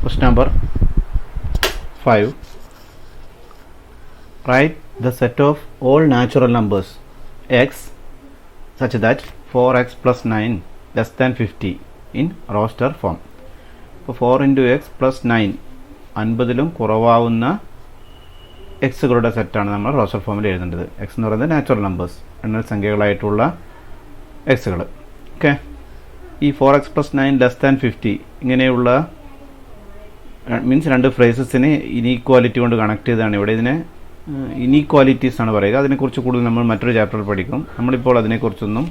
Question number 5. Write the set of all natural numbers x such that 4x plus 9 less than 50 in roster form. ഇപ്പോൾ 4 into x plus 9 50ലും കുറവാവുന്ന എക്സുകളുടെ സെറ്റാണ് നമ്മൾ roster ഫോമിൽ എഴുതേണ്ടത്. X എന്ന് പറയുന്നത് natural numbers, എണ്ണൽ സംഖ്യകളായിട്ടുള്ള എക്സുകൾ. Okay, ഈ 4x plus 9 ലെസ് ദാൻ 50 ഇങ്ങനെയുള്ള മീൻസ് രണ്ട് ഫ്രേസസിനെ ഇനീക്വാലിറ്റി കൊണ്ട് കണക്ട് ചെയ്താണ് ഇവിടെ. ഇതിനെ ഇനീക്വാലിറ്റീസ് ആണ് പറയുക. അതിനെക്കുറിച്ച് കൂടുതൽ നമ്മൾ മറ്റൊരു ചാപ്റ്ററിൽ പഠിക്കും. നമ്മളിപ്പോൾ അതിനെക്കുറിച്ചൊന്നും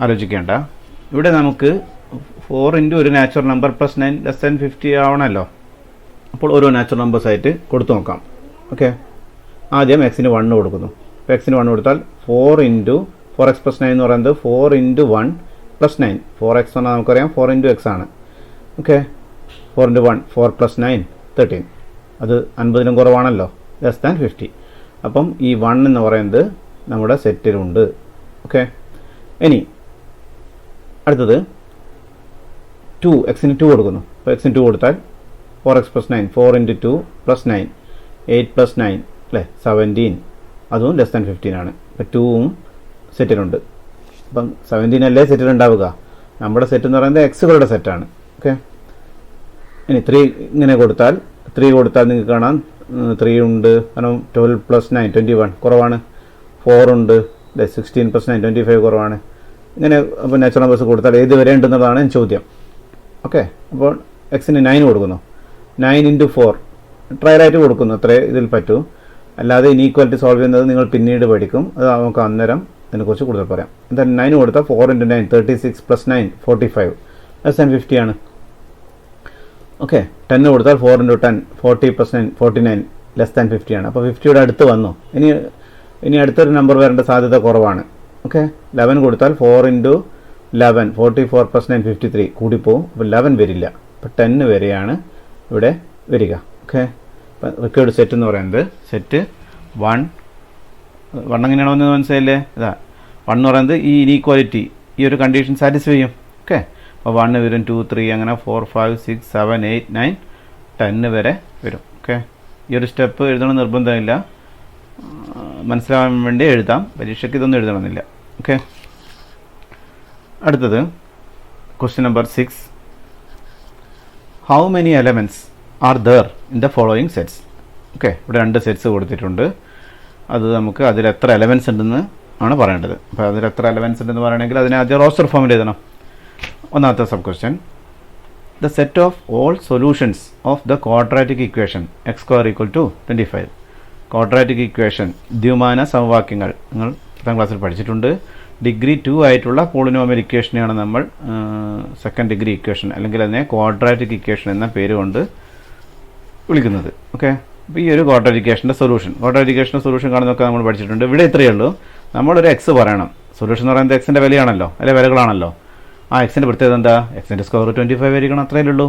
ആലോചിക്കേണ്ട. ഇവിടെ നമുക്ക് 4 into ഒരു natural number plus 9 less than 50 ആവണമല്ലോ. അപ്പോൾ ഓരോ നാച്ചുറൽ നമ്പേഴ്സായിട്ട് കൊടുത്തു നോക്കാം. ഓക്കെ, ആദ്യം എക്സിന് 1 കൊടുക്കുന്നു. അപ്പോൾ എക്സിന് 1 കൊടുത്താൽ 4 into 4x plus 9 എന്ന് പറയുന്നത് 4 into 1 plus 9. 4x എന്ന് പറഞ്ഞാൽ നമുക്കറിയാം 4 into x ആണ്. Okay, 4 into 1 4 plus 9 13. അത് 50ലും കുറവാണല്ലോ, ലെസ് ദാൻ 50. അപ്പം ഈ 1 എന്ന് പറയുന്നത് നമ്മുടെ സെറ്റിലുണ്ട്. ഓക്കെ, ഇനി അടുത്തത് 2, എക്സിന് 2 കൊടുക്കുന്നു. അപ്പോൾ എക്സിന് 2 കൊടുത്താൽ 4x plus 9 4 into 2 plus 9 8 plus 9 അല്ലേ 17. അതും ലെസ് ദാൻ 15 ആണ്. അപ്പോൾ 2ഉം സെറ്റിലുണ്ട്. അപ്പം 17 അല്ലേ സെറ്റിലുണ്ടാവുക. നമ്മുടെ സെറ്റ് എന്ന് പറയുന്നത് എക്സുകളുടെ സെറ്റാണ്. ഓക്കെ, ഇനി 3 ഇങ്ങനെ കൊടുത്താൽ 3 കൊടുത്താൽ നിങ്ങൾക്ക് കാണാം 3 ഉണ്ട്. കാരണം 12 plus 9 21 കുറവാണ്. 4 ഉണ്ട്, 16 plus 9 25 കുറവാണ്. ഇങ്ങനെ അപ്പോൾ നാച്ചുറൽ നമ്പേഴ്സ് കൊടുത്താൽ ഏത് വരെ ഉണ്ടെന്നുള്ളതാണ് ചോദ്യം. ഓക്കെ, അപ്പോൾ എക്സിന് 9 കൊടുക്കുന്നു. 9 into 4 ട്രയലായിട്ട് കൊടുക്കുന്നു. അത്രേ ഇതിൽ പറ്റൂ. അല്ലാതെ ഇനീക്വാലിറ്റി സോൾവ് ചെയ്യുന്നത് നിങ്ങൾ പിന്നീട് പഠിക്കും. അത് നമുക്ക് അന്നേരം ഇതിനെക്കുറിച്ച് കൂടുതൽ പറയാം. എന്തായാലും 9 കൊടുത്താൽ 4 into 9 36 plus 9 45 ലെസ് ദാൻ 50 ആണ്. ഓക്കെ, 10 കൊടുത്താൽ 4 into 10 40 plus 9 49 ലെസ് ദാൻ 50 ആണ്. അപ്പോൾ 50യുടെ അടുത്ത് വന്നു. ഇനി അടുത്തൊരു നമ്പർ വരേണ്ട സാധ്യത കുറവാണ്. ഓക്കെ, 11 കൊടുത്താൽ 4 into 11 44 plus 9 53 കൂടിപ്പോവും. അപ്പോൾ 11 വരില്ല. അപ്പോൾ 10 വരെയാണ് ഇവിടെ വരിക. ഓക്കെ, അപ്പം റിക്കേർഡ് സെറ്റ് എന്ന് പറയുന്നത് സെറ്റ് 1 എങ്ങനെയാണോ എന്ന് മനസ്സിലായില്ലേ? ഇതാ 1 എന്ന് പറയുന്നത് ഈ ഇനീക്വാലിറ്റി ഈ ഒരു കണ്ടീഷൻ സാറ്റിസ്ഫൈ ചെയ്യും. ഓക്കെ, അപ്പോൾ 1 വരും, 2 3 അങ്ങനെ 4 5 6 7 8 9 10 വരെ വരും. ഓക്കെ, ഈ ഒരു സ്റ്റെപ്പ് എഴുതണം നിർബന്ധമില്ല, മനസ്സിലാവാൻ വേണ്ടി എഴുതാം. പരീക്ഷയ്ക്ക് ഇതൊന്നും എഴുതണമെന്നില്ല. ഓക്കെ, അടുത്തത് question number 6. How many elements are there in the following sets? Okay, ഇവിടെ 2 സെറ്റ്സ് കൊടുത്തിട്ടുണ്ട്. അത് നമുക്ക് അതിൽ എത്ര എലമെൻറ്റ്സ് ഉണ്ടെന്ന് ആണ് പറയേണ്ടത്. അപ്പോൾ അതിൽ എത്ര എലമെൻറ്റ്സ് ഉണ്ടെന്ന് പറയണമെങ്കിൽ അതിനെ ആദ്യം റോസ്റ്റർ ഫോമിൽ എഴുതണം. ഒന്നാമത്തെ sub question, the set of all solutions of the quadratic equation x square equal to 25. Quadratic equation ദ്വിമാന സമവാക്യങ്ങൾ നിങ്ങൾ 10ാം ക്ലാസ്സിൽ പഠിച്ചിട്ടുണ്ട്. ഡിഗ്രി 2 ആയിട്ടുള്ള പോളിനോമിയൽ ഇക്വേഷനെയാണ് നമ്മൾ സെക്കൻഡ് ഡിഗ്രി ഇക്വേഷൻ അല്ലെങ്കിൽ അതിനെ ക്വാഡ്രാറ്റിക് ഇക്വേഷൻ എന്ന പേര് കൊണ്ട് വിളിക്കുന്നത്. ഓക്കെ, അപ്പോൾ ഈ ഒരു ക്വാഡ്രാറ്റിക് ഇക്വേഷൻ്റെ സൊല്യൂഷൻ കാണുന്നതൊക്കെ നമ്മൾ പഠിച്ചിട്ടുണ്ട്. ഇവിടെ ഇത്രയേ ഉള്ളൂ. നമ്മളൊരു എക്സ് പറയണം. സൊല്യൂഷൻ എന്ന് പറയുന്നത് എക്സിൻ്റെ വിലയാണല്ലോ, അല്ലെ വിലകളാണല്ലോ. ആ എക്സിൻ്റെ പ്രത്യേകത എന്താ? എക്സിൻ്റെ സ്ക്വയർ 25 ആയിരിക്കണം, അത്രയേ ഉള്ളൂ.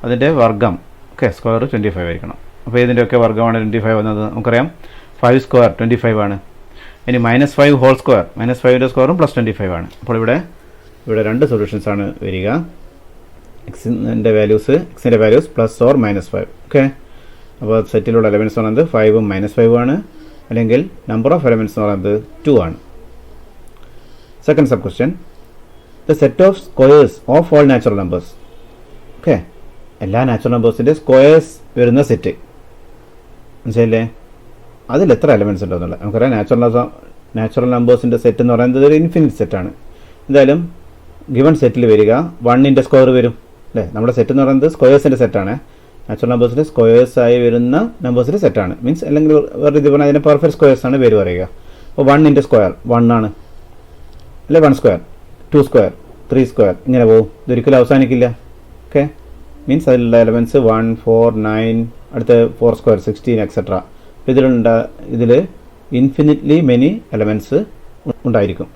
അതിൻ്റെ വർഗ്ഗം ഓക്കെ സ്ക്വയർ 25 ആയിരിക്കണം. അപ്പോൾ ഇതിൻ്റെയൊക്കെ വർഗ്ഗമാണ് 25 വന്നത് നമുക്കറിയാം. 5 സ്ക്വയർ 25 ആണ്. ഇനി -5 ഹോൾ സ്ക്വയർ, -5ൻ്റെ സ്ക്വയറും പ്ലസ് 25 ആണ്. അപ്പോൾ ഇവിടെ 2 സൊല്യൂഷൻസ് ആണ് വരിക. എക്സിൻ്റെ വാല്യൂസ് പ്ലസ് ഓർ -5. ഓക്കെ, അപ്പോൾ സെറ്റിലുള്ള എലമെൻറ്റ്സ് എന്ന് പറയുന്നത് 5ഉം -5 ആണ്, അല്ലെങ്കിൽ നമ്പർ ഓഫ് എലമെൻറ്റ്സ് എന്ന് പറയുന്നത് 2 ആണ്. Second sub question, the set of squares of all natural numbers. Okay, എല്ലാ നാച്ചുറൽ നമ്പേഴ്സിൻ്റെ സ്ക്വയേഴ്സ് വരുന്ന സെറ്റ് മനസ്സിലല്ലേ? അതിൽ എത്ര എലമെൻറ്റ്സ് ഉണ്ടോ എന്നുള്ളത് നമുക്കറിയാം. നാച്ചുറൽ നമ്പേഴ്സിൻ്റെ സെറ്റ് എന്ന് പറയുന്നത് ഒരു ഇൻഫിനിറ്റ് സെറ്റാണ്. എന്തായാലും ഗിവൺ സെറ്റിൽ വരിക 1ൻ്റെ സ്ക്വയർ വരും അല്ലേ? നമ്മുടെ സെറ്റ് എന്ന് പറയുന്നത് സ്ക്വയേഴ്സിൻ്റെ സെറ്റാണ്. നാച്ചുറൽ നമ്പേഴ്സിൻ്റെ സ്ക്വയേഴ്സായി വരുന്ന നമ്പേഴ്സിൻ്റെ സെറ്റാണ്. മീൻസ് അല്ലെങ്കിൽ വേറെ ഇത് പറഞ്ഞാൽ അതിനെ പെർഫെക്റ്റ് സ്ക്വയേഴ്സാണ് പേര് പറയുക. അപ്പോൾ 1ൻ്റെ സ്ക്വയർ 1 ആണ് അല്ലേ? 1 സ്ക്വയർ 2 സ്ക്വയർ 3 സ്ക്വയർ ഇങ്ങനെ പോകും. ഇതൊരിക്കലും അവസാനിക്കില്ല. ഓക്കെ, മീൻസ് അതിലുള്ള എലമെൻറ്റ്സ് 1 4 9 അടുത്ത 4 സ്ക്വയർ 16 എക്സെട്ര. ഇതിൽ ഇൻഫിനിറ്റ്ലി മെനി എലമെൻറ്റ്സ് ഉണ്ടായിരിക്കും.